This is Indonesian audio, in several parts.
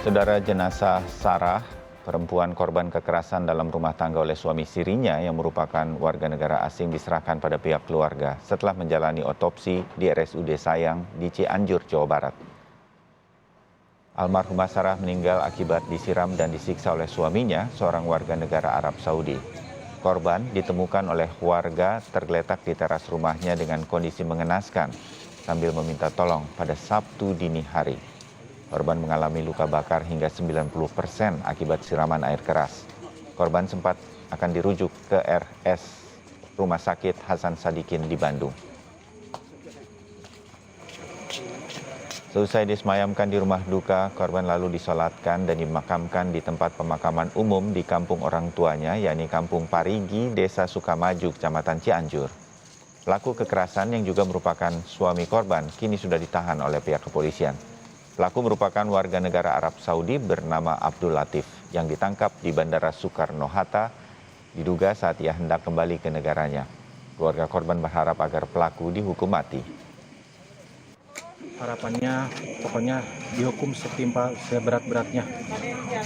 Saudara, jenazah Sarah, perempuan korban kekerasan dalam rumah tangga oleh suami sirinya yang merupakan warga negara asing diserahkan pada pihak keluarga setelah menjalani otopsi di RSUD Sayang di Cianjur, Jawa Barat. Almarhumah Sarah meninggal akibat disiram dan disiksa oleh suaminya, seorang warga negara Arab Saudi. Korban ditemukan oleh warga tergeletak di teras rumahnya dengan kondisi mengenaskan sambil meminta tolong pada Sabtu dini hari. Korban mengalami luka bakar hingga 90% akibat siraman air keras. Korban sempat akan dirujuk ke RS Rumah Sakit Hasan Sadikin di Bandung. Selesai disemayamkan di rumah duka, korban lalu disolatkan dan dimakamkan di tempat pemakaman umum di kampung orang tuanya, yakni Kampung Parigi, Desa Sukamaju, Kecamatan Cianjur. Pelaku kekerasan yang juga merupakan suami korban kini sudah ditahan oleh pihak kepolisian. Pelaku merupakan warga negara Arab Saudi bernama Abdul Latif yang ditangkap di Bandara Soekarno-Hatta, diduga saat ia hendak kembali ke negaranya. Keluarga korban berharap agar pelaku dihukum mati. Harapannya pokoknya dihukum seberat-beratnya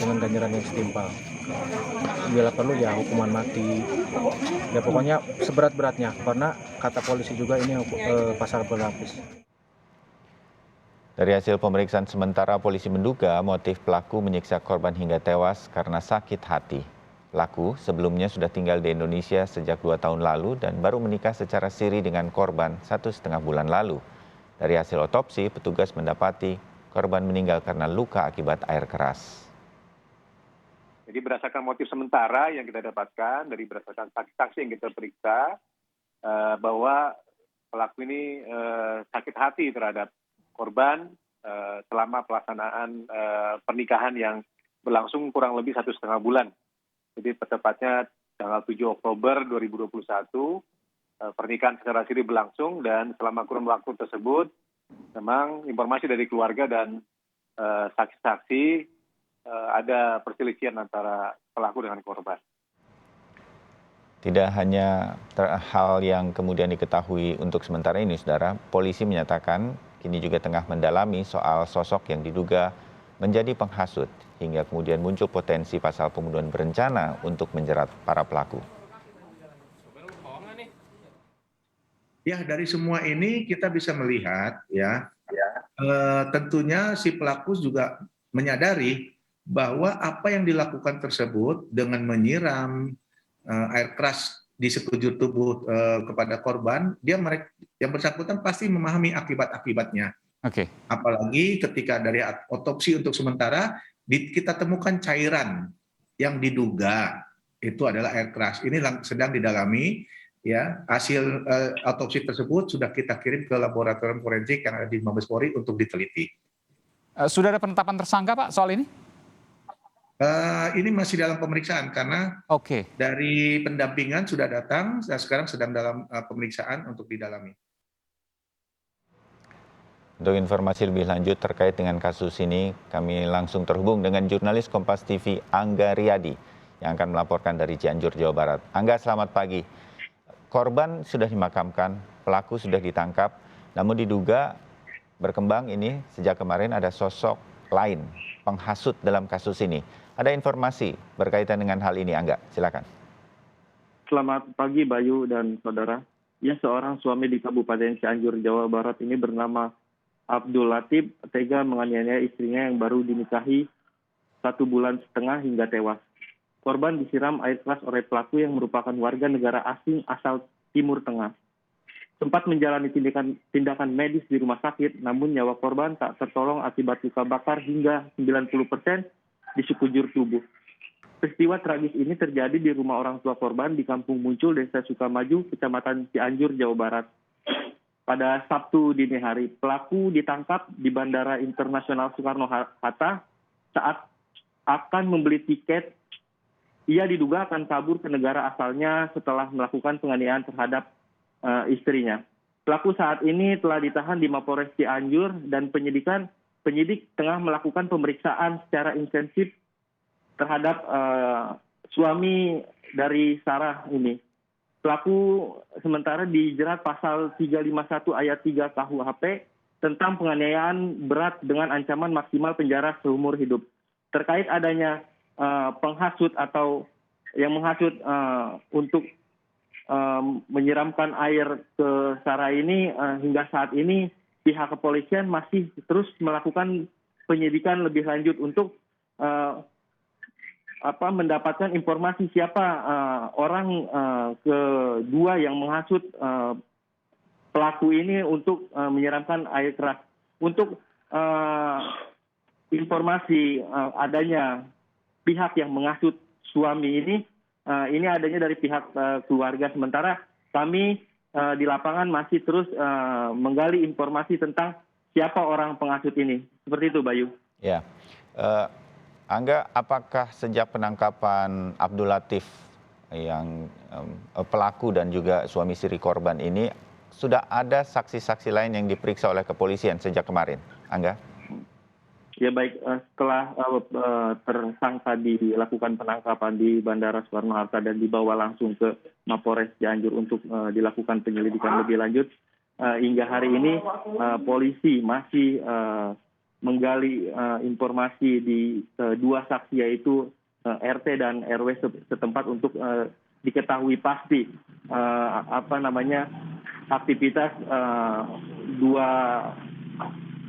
dengan ganjaran yang setimpal. Bila perlu ya hukuman mati. Ya pokoknya seberat-beratnya karena kata polisi juga ini pasal berlapis. Dari hasil pemeriksaan sementara, polisi menduga motif pelaku menyiksa korban hingga tewas karena sakit hati. Pelaku sebelumnya sudah tinggal di Indonesia sejak 2 tahun lalu dan baru menikah secara siri dengan korban 1,5 bulan lalu. Dari hasil otopsi, petugas mendapati korban meninggal karena luka akibat air keras. Jadi berdasarkan motif sementara yang kita dapatkan dari berdasarkan saksi-saksi yang kita periksa, bahwa pelaku ini sakit hati terhadap korban selama pelaksanaan pernikahan yang berlangsung kurang lebih 1,5 bulan. Jadi tepatnya tanggal 7 Oktober 2021, pernikahan secara siri berlangsung dan selama kurun waktu tersebut memang informasi dari keluarga dan saksi-saksi ada perselisihan antara pelaku dengan korban. Tidak hanya hal yang kemudian diketahui untuk sementara ini, saudara, polisi menyatakan kini juga tengah mendalami soal sosok yang diduga menjadi penghasut hingga kemudian muncul potensi pasal pembunuhan berencana untuk menjerat para pelaku. Ya, dari semua ini kita bisa melihat tentunya si pelaku juga menyadari bahwa apa yang dilakukan tersebut dengan menyiram air keras di sekujur tubuh kepada korban, yang bersangkutan pasti memahami akibat-akibatnya. Oke. Apalagi ketika dari otopsi untuk sementara kita temukan cairan yang diduga itu adalah air keras. Ini sedang didalami. Ya, hasil otopsi tersebut sudah kita kirim ke laboratorium forensik yang ada di Mabes Polri untuk diteliti. Sudah ada penetapan tersangka, Pak, soal ini? Ini masih dalam pemeriksaan karena dari pendampingan sudah datang, dan sekarang sedang dalam pemeriksaan untuk didalami. Untuk informasi lebih lanjut terkait dengan kasus ini, kami langsung terhubung dengan jurnalis Kompas TV Angga Riyadi yang akan melaporkan dari Cianjur, Jawa Barat. Angga, selamat pagi. Korban sudah dimakamkan, pelaku sudah ditangkap, namun diduga berkembang ini sejak kemarin ada sosok lain, penghasut dalam kasus ini. Ada informasi berkaitan dengan hal ini, Angga, silakan. Selamat pagi Bayu dan saudara. Ya, seorang suami di Kabupaten Cianjur, Jawa Barat ini bernama Abdul Latif tega menganiaya istrinya yang baru dinikahi 1,5 bulan hingga tewas. Korban disiram air keras oleh pelaku yang merupakan warga negara asing asal Timur Tengah. Sempat menjalani tindakan medis di rumah sakit, namun nyawa korban tak tertolong akibat luka bakar hingga 90% di sekujur tubuh. Peristiwa tragis ini terjadi di rumah orang tua korban di Kampung Muncul, Desa Sukamaju, Kecamatan Cianjur, Jawa Barat. Pada Sabtu dini hari, pelaku ditangkap di Bandara Internasional Soekarno-Hatta saat akan membeli tiket. Ia diduga akan kabur ke negara asalnya setelah melakukan penganiayaan terhadap istrinya. Pelaku saat ini telah ditahan di Mapolres Cianjur dan penyidik tengah melakukan pemeriksaan secara intensif terhadap suami dari Sarah ini. Pelaku sementara dijerat pasal 351 ayat 3 KUHP tentang penganiayaan berat dengan ancaman maksimal penjara seumur hidup. terkait adanya penghasut atau yang menghasut untuk menyiramkan air ke Sarah ini, hingga saat ini pihak kepolisian masih terus melakukan penyidikan lebih lanjut untuk mendapatkan informasi siapa orang kedua yang menghasut pelaku ini untuk menyiramkan air keras. Untuk informasi adanya pihak yang menghasut suami ini adanya dari pihak keluarga. Sementara kami di lapangan masih terus menggali informasi tentang siapa orang penghasut ini. Seperti itu, Bayu. Ya, Angga, apakah sejak penangkapan Abdul Latif yang pelaku dan juga suami istri korban ini sudah ada saksi-saksi lain yang diperiksa oleh kepolisian sejak kemarin, Angga? Ya baik, setelah tersangka dilakukan penangkapan di Bandara Soekarno-Hatta dan dibawa langsung ke Mapolres Cianjur untuk dilakukan penyelidikan lebih lanjut, hingga hari ini polisi masih menggali informasi di dua saksi, yaitu RT dan RW setempat untuk diketahui pasti aktivitas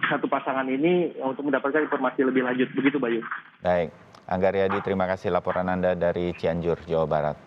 satu pasangan ini untuk mendapatkan informasi lebih lanjut. Begitu, Bayu. Baik, Angga Riyadi, terima kasih laporan Anda dari Cianjur, Jawa Barat.